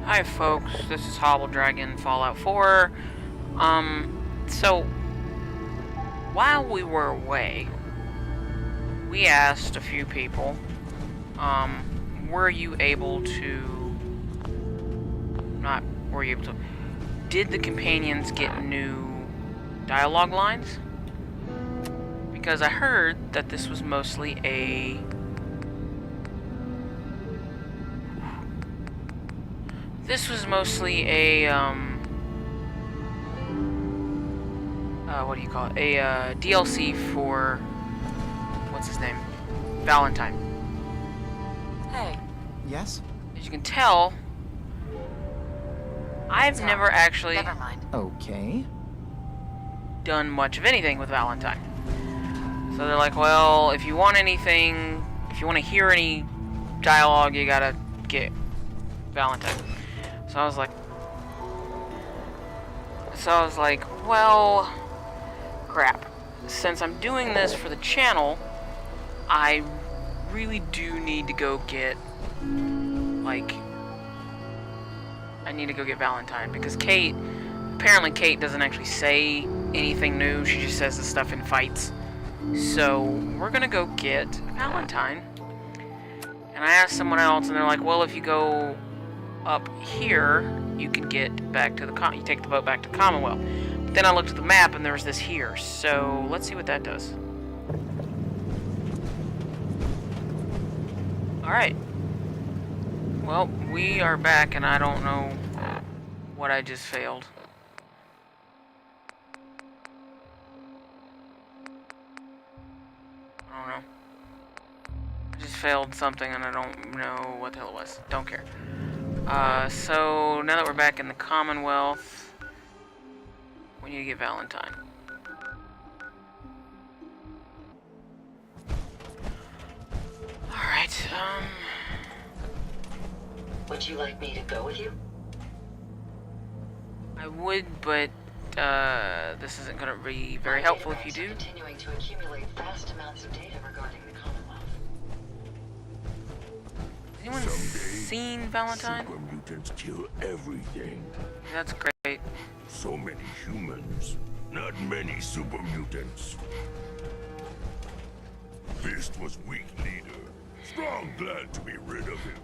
Hi folks, this is Hobble Dragon Fallout 4. So while we were away, we asked a few people, did the companions get new dialogue lines? Because I heard that this was mostly a what do you call it? A DLC for what's his name? Valentine. Hey. Yes? As you can tell, I've never actually Never mind. Okay. done much of anything with Valentine. So they're like, well, if you want anything, if you want to hear any dialogue, you gotta get Valentine. So I was like, well, crap. Since I'm doing this for the channel, I really do need to go get, I need to go get Valentine, because apparently Kate doesn't actually say anything new, she just says the stuff in fights. So, we're gonna go get Valentine. And I asked someone else, and they're like, well, if you go up here, you can get back to you take the boat back to Commonwealth. But then I looked at the map, and there was this here, so let's see what that does. Alright. Well, we are back, and I don't know what I just failed. I don't know. I just failed something, and I don't know what the hell it was. Don't care. So, now that we're back in the Commonwealth, we need to get Valentine. Alright, Would you like me to go with you? I would, but, this isn't gonna be very helpful if you do. Continuing to accumulate vast amounts of data regarding the Commonwealth. Anyone seen Valentine? Super mutants kill everything. That's great. So many humans, not many super mutants. Fist was weak leader. Strong, glad to be rid of him.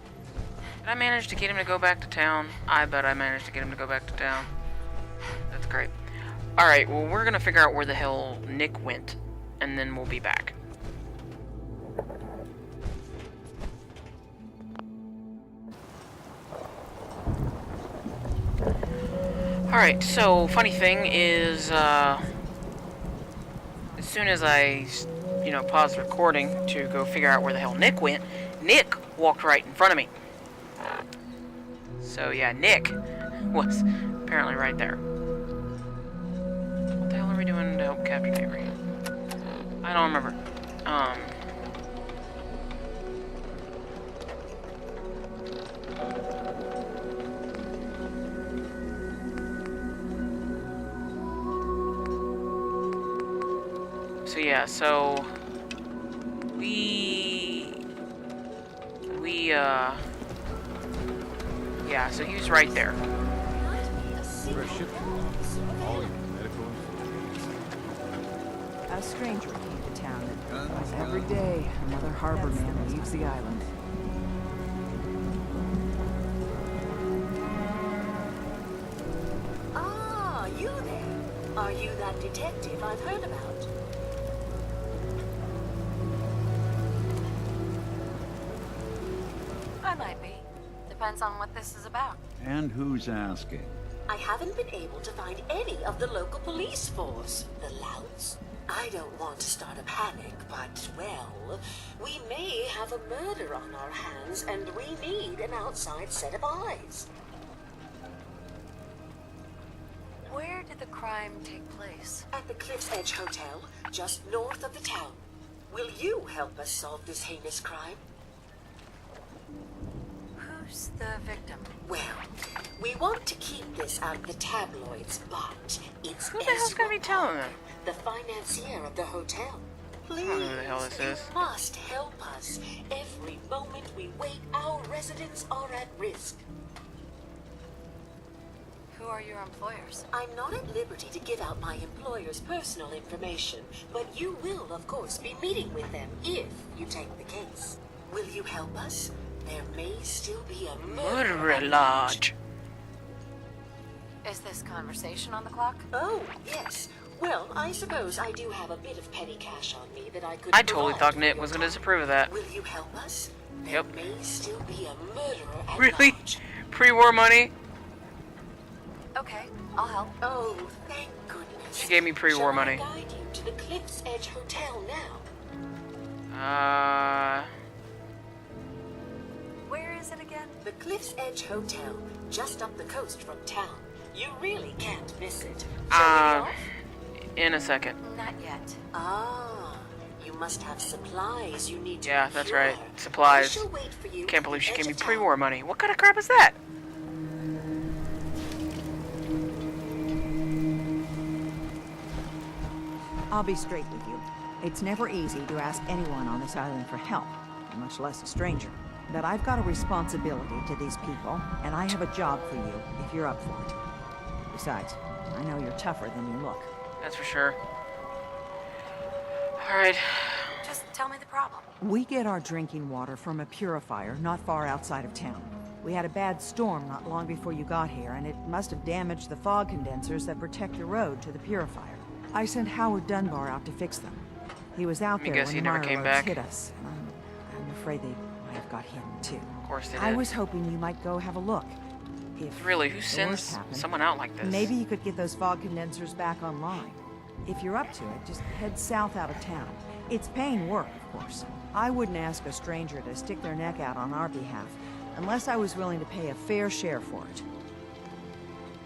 Did I manage to get him to go back to town? I bet I managed to get him to go back to town. That's great. Alright, well, we're gonna figure out where the hell Nick went, and then we'll be back. Alright, so, funny thing is, as soon as I, paused the recording to go figure out where the hell Nick went, Nick walked right in front of me. So, yeah, Nick was apparently right there. What the hell are we doing to help capture Avery? I don't remember. So yeah, so yeah, so he was right there. A stranger came to town, and every day another harbor man leaves the island. Ah, you there. Are you that detective I've heard about? I might be. Depends on what this is about. And who's asking? I haven't been able to find any of the local police force. The louts? I don't want to start a panic, but, well, we may have a murder on our hands, and we need an outside set of eyes. Where did the crime take place? At the Cliff's Edge Hotel, just north of the town. Will you help us solve this heinous crime? Who's the victim? Well, we want to keep this out of the tabloids, but it's Who the hell's gonna be telling them? the financier of the hotel. Please, don't know who the hell this is. you must help us. Every moment we wait, our residents are at risk. Who are your employers? I'm not at liberty to give out my employer's personal information, but you will, of course, be meeting with them if you take the case. Will you help us? There may still be a Murderer at large. Is this conversation on the clock? Oh, yes. Well, I suppose I do have a bit of petty cash on me that I could I totally provide thought for Nick your was going to time. disapprove of that. Will you help us? Yep. There may still be a murderer at Really? large. Pre-war money? Okay, I'll help. Oh, thank goodness. She gave me pre-war money. Shall I guide you to the Cliff's Edge Hotel now? Where is it again? The Cliff's Edge Hotel, just up the coast from town. You really can't miss it. Shall we go? In a second. Not yet. Ah, you must have supplies you need to Yeah, that's procure. right. Supplies. I shall wait for you Can't at believe the she edge gave me of town. pre-war money. What kind of crap is that? I'll be straight with you. It's never easy to ask anyone on this island for help, much less a stranger. But I've got a responsibility to these people, and I have a job for you if you're up for it. Besides, I know you're tougher than you look. That's for sure. Alright. Just tell me the problem. We get our drinking water from a purifier not far outside of town. We had a bad storm not long before you got here, and it must have damaged the fog condensers that protect the road to the purifier. I sent Howard Dunbar out to fix them. He was out Let me there guess when he the never Mire came roads back. hit us, and I'm afraid they might have got him too. Of course they I did. was hoping you might go have a look. If Really, who the sends worst happened, someone out like this? maybe you could get those fog condensers back online. If you're up to it, just head south out of town. It's paying work, of course. I wouldn't ask a stranger to stick their neck out on our behalf, unless I was willing to pay a fair share for it.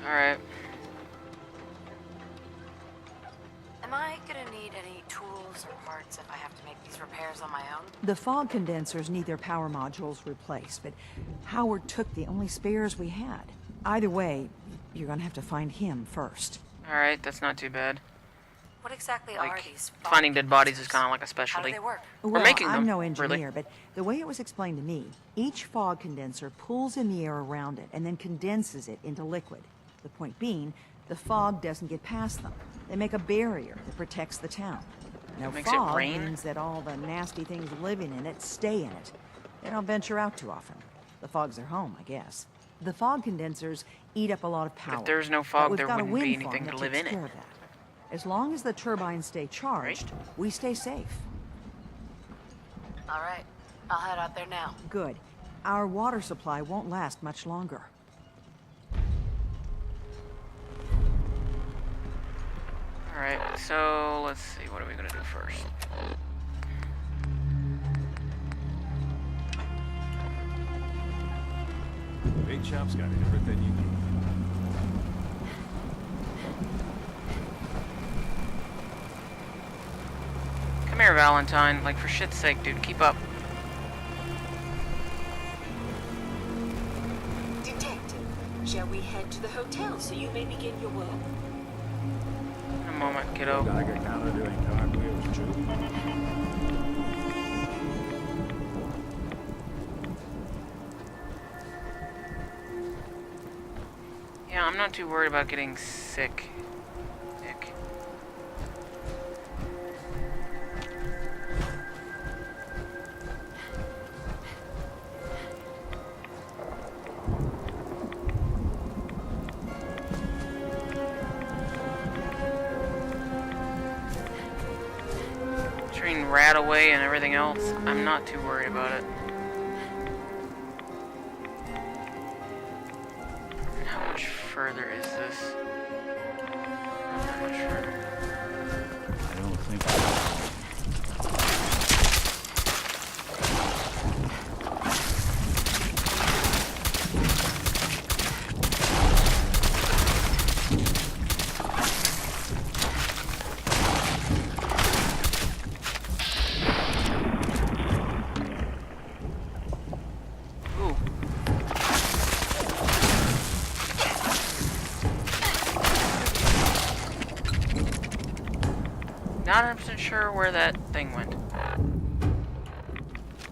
Alright. Am I gonna need any tools or parts if I have to make these repairs on my own? The fog condensers need their power modules replaced, but Howard took the only spares we had. Either way, you're gonna have to find him first. Alright, that's not too bad. What exactly are Like, these? finding dead bodies is condensers? kind of like a How do specialty. they work? Well, making I'm them, no really. engineer, but the way it was explained to me, each fog condenser pulls in the air around it and then condenses it into liquid. The point being, the fog doesn't get past them. They make a barrier that protects the town. No Makes it fog rain? means that all the nasty things living in it stay in it. They don't venture out too often. The fog's their home, I guess. The fog condensers eat up a lot of power. If there's no but fog, we've there got a wouldn't be wind farm anything to that live takes in care it. of that. As long as the turbines stay charged, we stay safe. All right, I'll head out there now. Good. Our water supply won't last much longer. Alright, so let's see, what are we gonna do first? Big shop's got everything you need. Come here, Valentine. Like, for shit's sake, dude, keep up. Detective, shall we head to the hotel so you may begin your work? In a moment, kiddo. Geiger counter doing cartwheels too. Yeah, I'm not too worried about getting sick, Nick. Between rat away and everything else, I'm not too worried about it. How much further is this? Not that much further. I don't think. Ooh. Not 100% sure where that thing went.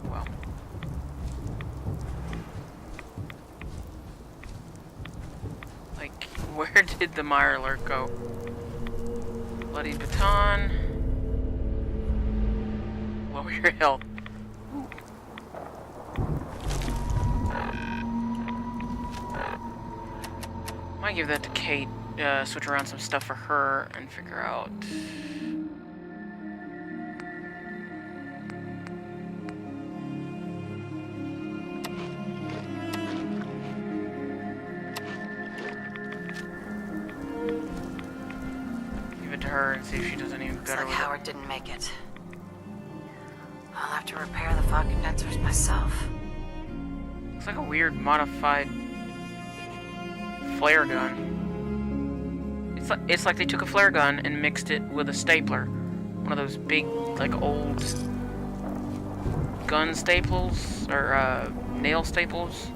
Well. Like, Where did the Mirelurk go? Bloody baton. Lower your health. Might give that to Kate. Switch around some stuff for her and figure out. Give it to her and see if she does any Looks better like with Howard didn't make it. I'll have to repair the fog condensers myself. it. Looks like a weird modified flare gun. It's like they took a flare gun and mixed it with a stapler. One of those big, like, old gun staples, or, nail staples.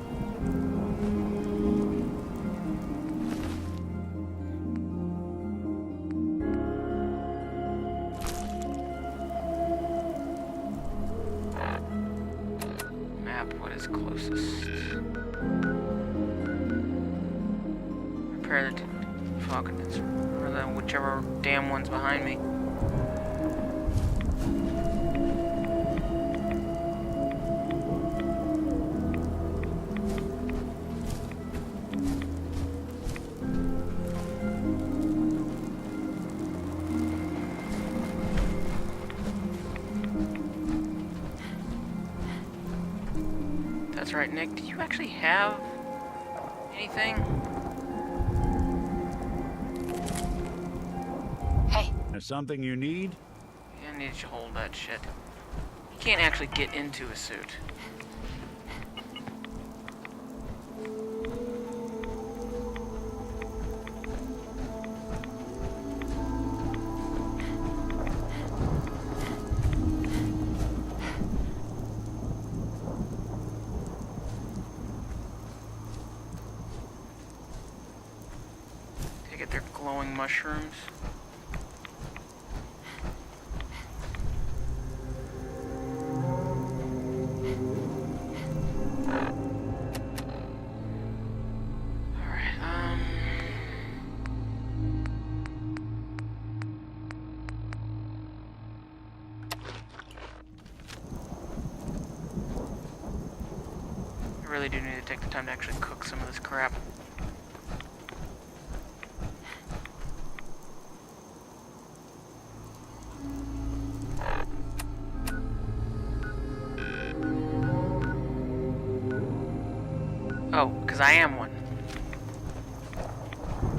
Map, what is closest? Repair the fog condenser, or the whichever damn one's behind me. That's right, Nick. Do you actually have anything? Hey, There's something you need? Yeah, I need you to hold that shit. You can't actually get into a suit. Take it they're glowing mushrooms. I really do need to take the time to actually cook some of this crap. Oh, because I am one.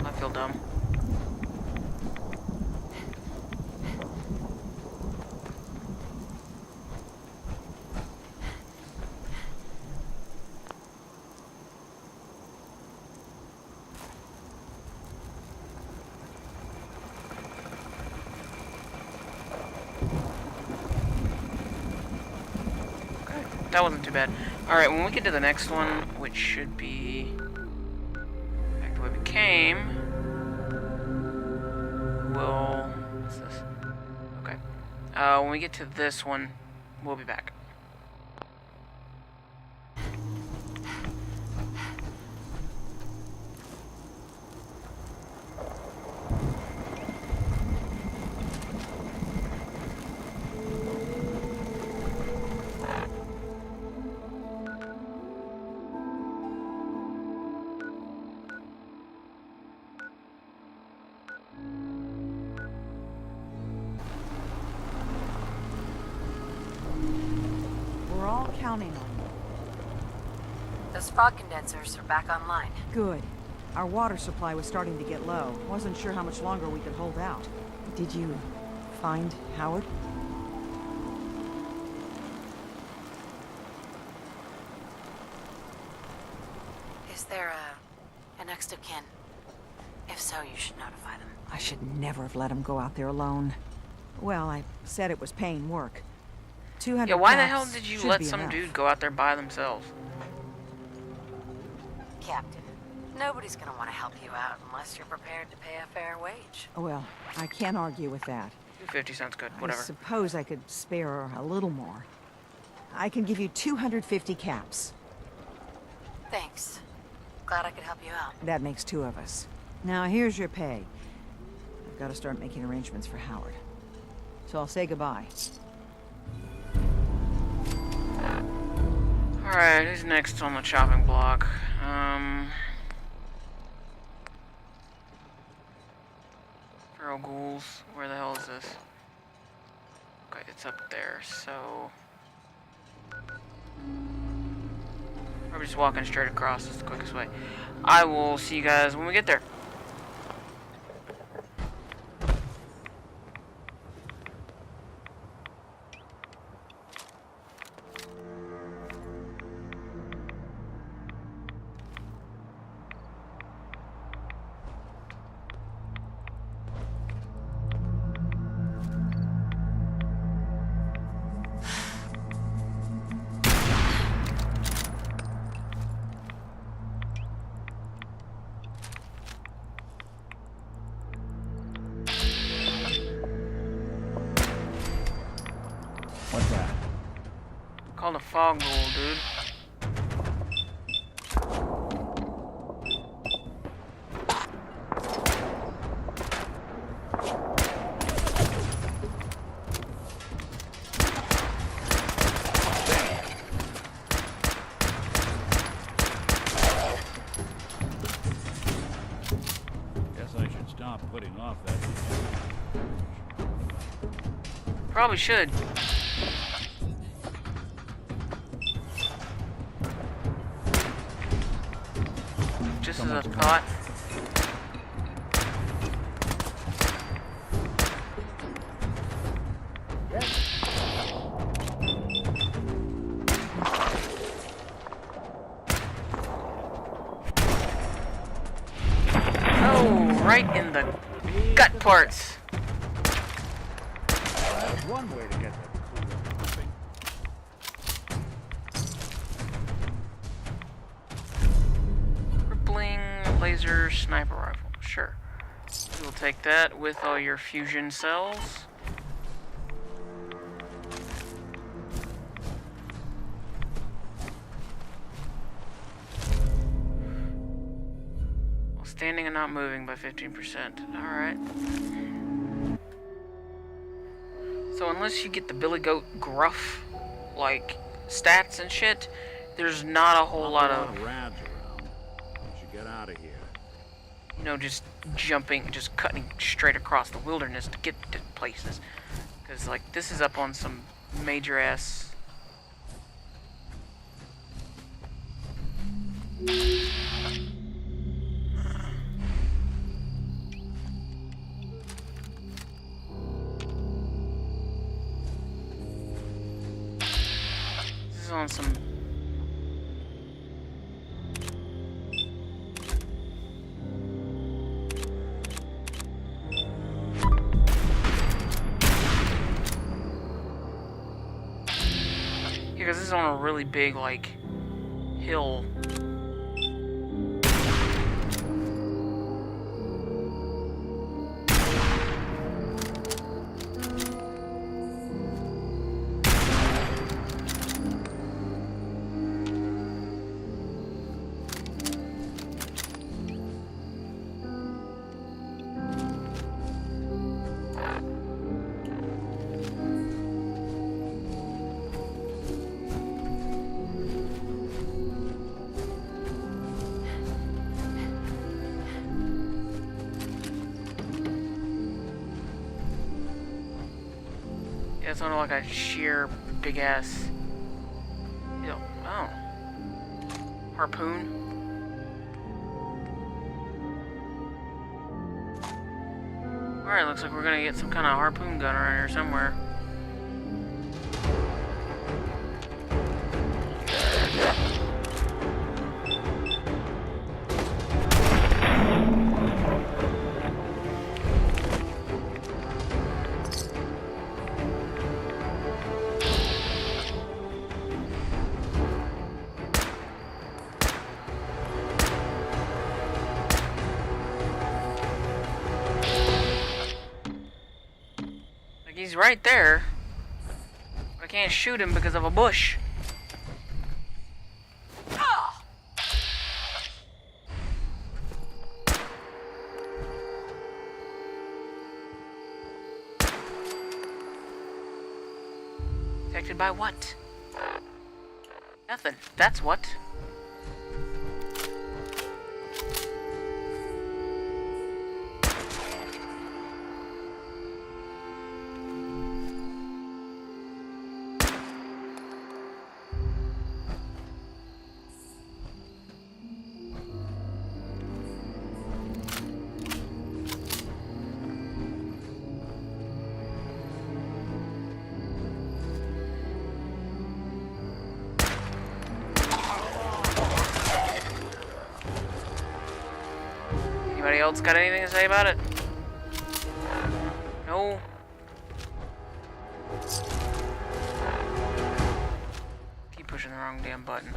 I feel dumb. That wasn't too bad. Alright, when we get to the next one, which should be back the way we came, we'll... What's this? Okay. When we get to this one, we'll be back. We're all counting on you. those fog condensers are back online. Good. Our water supply was starting to get low. Wasn't sure how much longer we could hold out. Did you find Howard? Is there a next of kin? If so, you should notify them. I should never have let him go out there alone. Well, I said it was paying work. 200 Yeah, why the caps hell did you should let be some enough. dude go out there by themselves? Captain, nobody's gonna want to help you out unless you're prepared to pay a fair wage. Well, I can't argue with that. 250 sounds good, I whatever. suppose I could spare a little more. I can give you 250 caps. Thanks. Glad I could help you out. That makes two of us. Now here's your pay. I've got to start making arrangements for Howard. So I'll say goodbye. Alright, who's next on the chopping block? Feral Ghouls. Where the hell is this? Okay, it's up there, so... Probably just walking straight across is the quickest way. I will see you guys when we get there. What's that? Called a fog ghoul, dude. Guess I should stop putting off that. Probably should. Just as a thought. Oh, right in the gut parts. That's one way to get that. Crippling laser sniper rifle. Sure. We will take that with all your fusion cells. While standing and not moving by 15%. Alright. So unless you get the Billy Goat gruff, like, stats and shit, there's not a whole lot of... rads around. We should get out of here. You know, just jumping, just cutting straight across the wilderness to get to places. Because, like, this is up on some major ass... This is on some... Because this is on a really big, like, hill. Yeah, it's on like a sheer big ass hill. Oh. Harpoon. Alright, looks like we're gonna get some kind of harpoon gun around here somewhere. He's right there. But I can't shoot him because of a bush. Affected by what? Nothing. That's what. Anybody else got anything to say about it? No? Keep pushing the wrong damn button.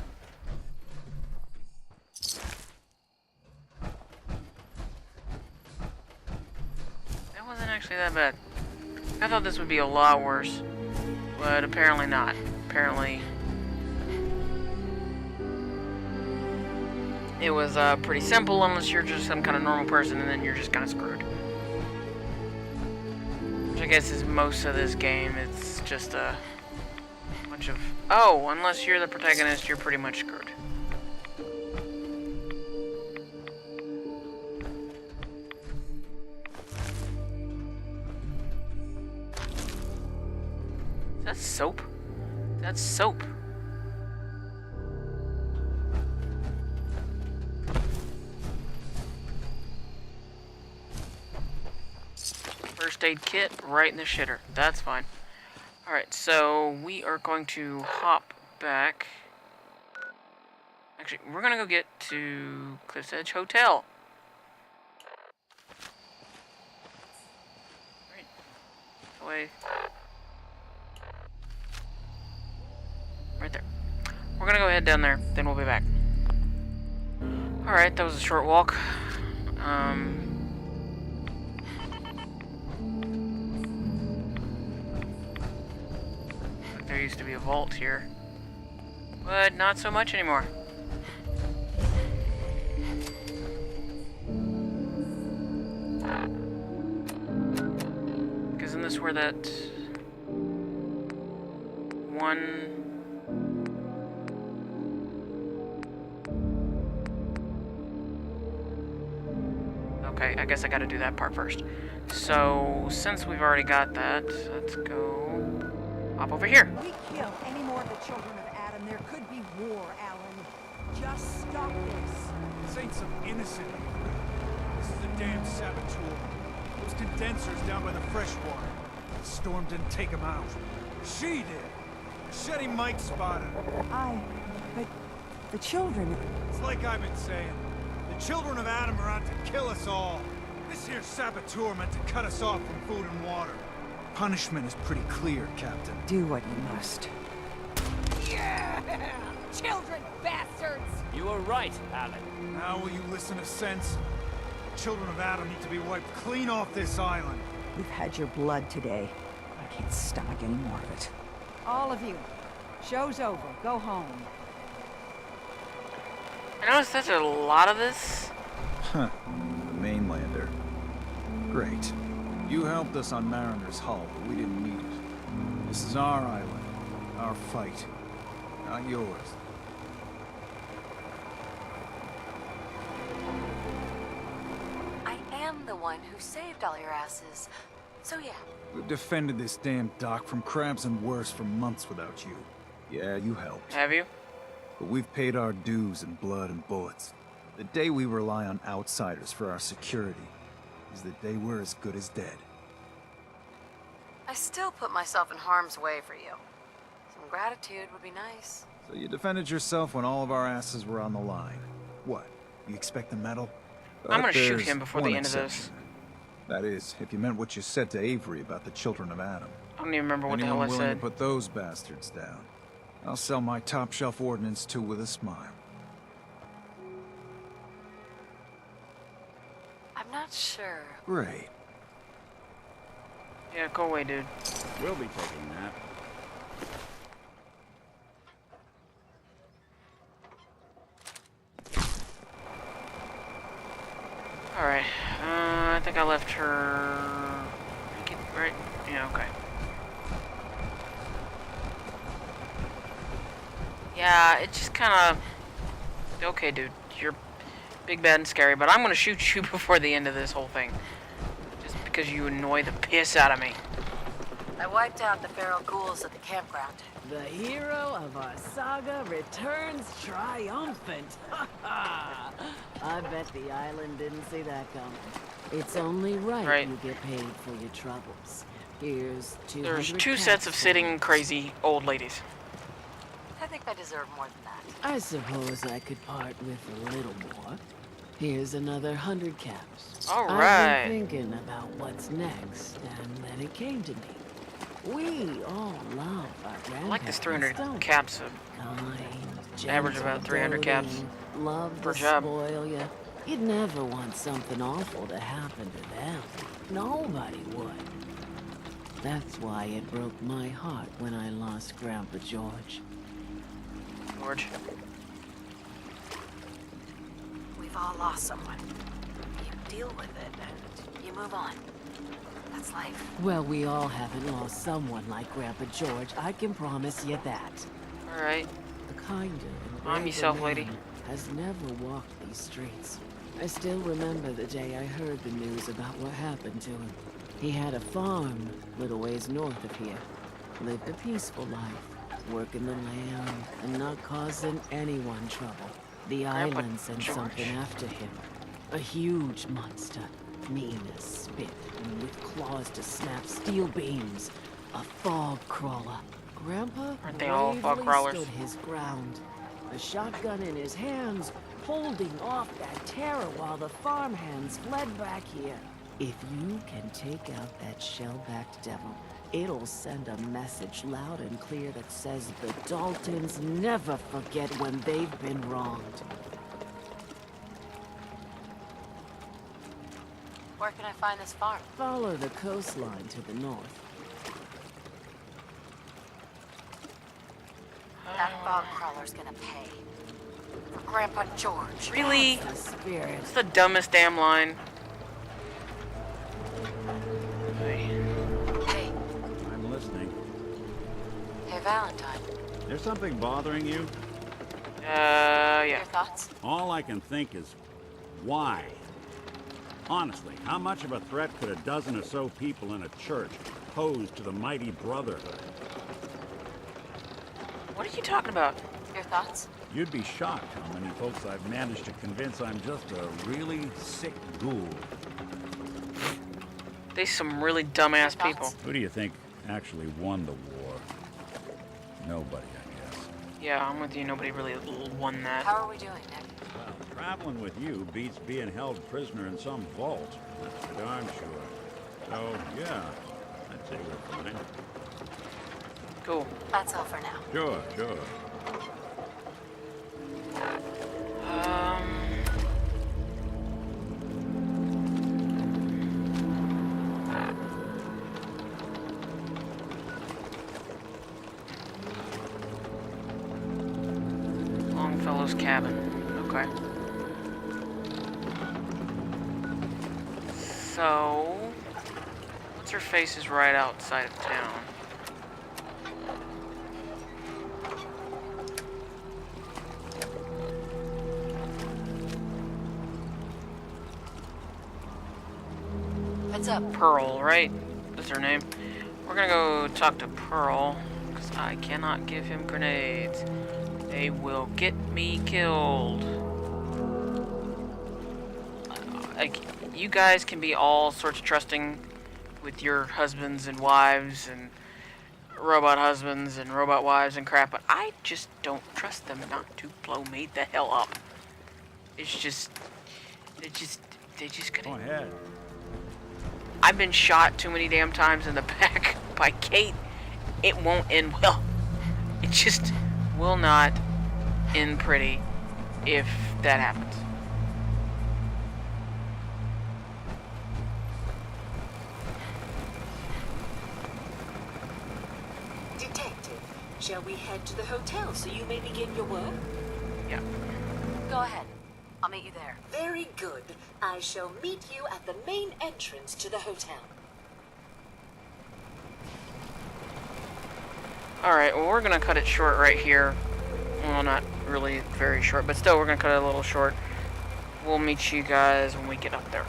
That wasn't actually that bad. I thought this would be a lot worse, but apparently not. Apparently it was pretty simple unless you're just some kind of normal person, and then you're just kind of screwed. Which I guess is most of this game. It's just a bunch of... Oh, unless you're the protagonist, you're pretty much screwed. That's soap. That's soap. First aid kit right in the shitter. That's fine. Alright, so we are going to hop back. Actually, we're gonna go get to Cliff's Edge Hotel. Right. Away. Right there. We're gonna go head down there, then we'll be back. Alright, that was a short walk. There used to be a vault here, but not so much anymore. Isn't this where that one... Okay, I guess I gotta do that part first. So, since we've already got that, let's go hop over here. If we kill any more of the children of Adam, there could be war, Alan. Just stop this. This ain't some innocent. This is a damn saboteur. Those condensers down by the freshwater. The storm didn't take them out. She did. Machete Mike spotted her. But the children... It's like I've been saying. The children of Adam are out to kill us all. This here saboteur meant to cut us off from food and water. Punishment is pretty clear, Captain. Do what you must. Yeah! Children, bastards! You were right, Alan. Now will you listen to sense? The children of Adam need to be wiped clean off this island. You've had your blood today. I can't stomach any more of it. All of you. Show's over. Go home. I noticed that's a lot of this. Huh. Mainlander. Great. You helped us on Mariner's hull, but we didn't need it. This is our island. Our fight. Not yours. I am the one who saved all your asses. So yeah. We've defended this damn dock from crabs and worse for months without you. Yeah, you helped. Have you? But we've paid our dues in blood and bullets. The day we rely on outsiders for our security is the day we're as good as dead. I still put myself in harm's way for you. Some gratitude would be nice. So you defended yourself when all of our asses were on the line. What? You expect a medal? I'm gonna shoot There's him before one the end of this. exception. That is, if you meant what you said to Avery about the children of Adam. I don't even remember what the hell Anyone I willing said. to put those bastards down, I'll sell my top-shelf ordnance to with a smile. I'm not sure. Great. Yeah, go away, dude. We'll be taking that. Alright. I think I left her... Right? Yeah, okay. Yeah, it just kind of... Okay, dude, you're big, bad, and scary, but I'm going to shoot you before the end of this whole thing. Just because you annoy the piss out of me. I wiped out the feral ghouls at the campground. The hero of our saga returns triumphant. I bet the island didn't see that coming. It's only right you get paid for your troubles. Here's 200 There's 2 sets of sitting crazy old ladies. I think I deserve more than that. I suppose I could part with a little more. Here's another 100 caps. All I've right. been thinking about what's next, and then it came to me. We all love our grandparents. I like this 300 don't we? caps. Kind, Average about 300 caps doting, love per to job. spoil you. You'd never want something awful to happen to them. Nobody would. That's why it broke my heart when I lost Grandpa George. George. We've all lost someone. You deal with it and you move on. That's life. Well, we all haven't lost someone like Grandpa George, I can promise you that. Alright. The kinder and Calm braver yourself, man lady. has never walked these streets. I still remember the day I heard the news about what happened to him. He had a farm a little ways north of here. Lived a peaceful life, working the land and not causing anyone trouble. The Grandpa island sent George. something after him. A huge monster, mean as spit and with claws to snap steel beams. A fog crawler. Grandpa Aren't they all fog bravely crawlers? stood his ground. A shotgun in his hands, holding off that terror while the farmhands fled back here. If you can take out that shell-backed devil, it'll send a message loud and clear that says the Daltons never forget when they've been wronged. Where can I find this farm? Follow the coastline to the north. That fog crawler's gonna pay. For Grandpa George. Really? The spirit. It's the dumbest damn line. Hey. Hey, I'm listening. hey Valentine. There's something bothering you? Yeah. Your thoughts? All I can think is, why? Honestly, how much of a threat could a dozen or so people in a church pose to the mighty Brotherhood? What are you talking about? Your thoughts? You'd be shocked how many folks I've managed to convince I'm just a really sick ghoul. They some really dumbass people. Who do you think actually won the war? Nobody, I guess. Yeah, I'm with you. Nobody really won that. How are we doing, Nick? Well, traveling with you beats being held prisoner in some vault. That's for darn sure. So, yeah, I'd say we're fine. Cool. That's all for now. Sure, sure. Longfellow's cabin. Okay. So, what's her face is right outside of town. Heads up. Pearl, right? That's her name. We're gonna go talk to Pearl, because I cannot give him grenades. They will get me killed. Like, you guys can be all sorts of trusting with your husbands and wives and robot husbands and robot wives and crap, but I just don't trust them not to blow me the hell up. It's just, they just Go gonna... ahead. I've been shot too many damn times in the back by Kate. It won't end well. It just will not end pretty if that happens. Detective, shall we head to the hotel so you may begin your work? Yeah. Go ahead. I'll meet you there. Very good. I shall meet you at the main entrance to the hotel. Alright, well, we're gonna cut it short right here. Well, not really very short, but still, we're gonna cut it a little short. We'll meet you guys when we get up there.